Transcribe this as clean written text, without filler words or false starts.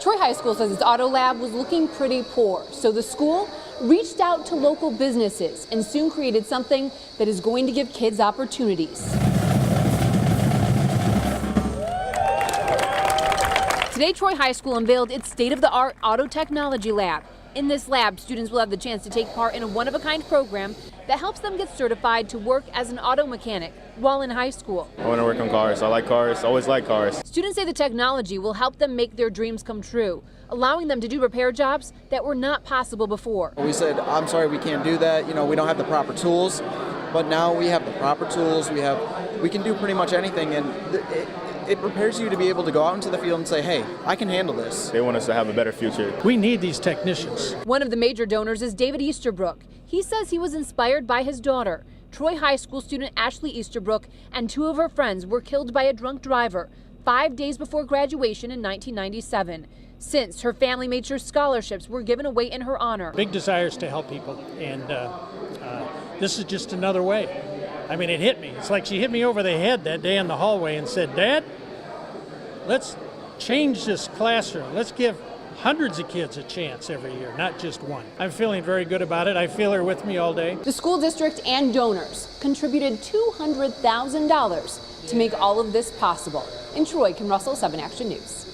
Troy High School says its auto lab was looking pretty poor, so the school reached out to local businesses and soon created something that is going to give kids opportunities. Today, Troy High School unveiled its state-of-the-art auto technology lab. In this lab, students will have the chance to take part in a one-of-a-kind program that helps them get certified to work as an auto mechanic while in high school. I want to work on cars. I like cars, always like cars. Students say the technology will help them make their dreams come true, allowing them to do repair jobs that were not possible before. We said, I'm sorry, we can't do that. You know, we don't have the proper tools, but now we have the proper tools. We can do pretty much anything, and it prepares you to be able to go out into the field and say, hey, I can handle this. They want us to have a better future. We need these technicians. One of the major donors is David Easterbrook. He says he was inspired by his daughter. Troy High School student Ashley Easterbrook and two of her friends were killed by a drunk driver 5 days before graduation in 1997. Since, her family made sure scholarships were given away in her honor. Big desires to help people, and this is just another way. I mean, it hit me. It's like she hit me over the head that day in the hallway and said, Dad, let's change this classroom. Let's give hundreds of kids a chance every year, not just one. I'm feeling very good about it. I feel her with me all day. The school district and donors contributed $200,000 to make all of this possible. In Troy, Kim Russell, 7 Action News.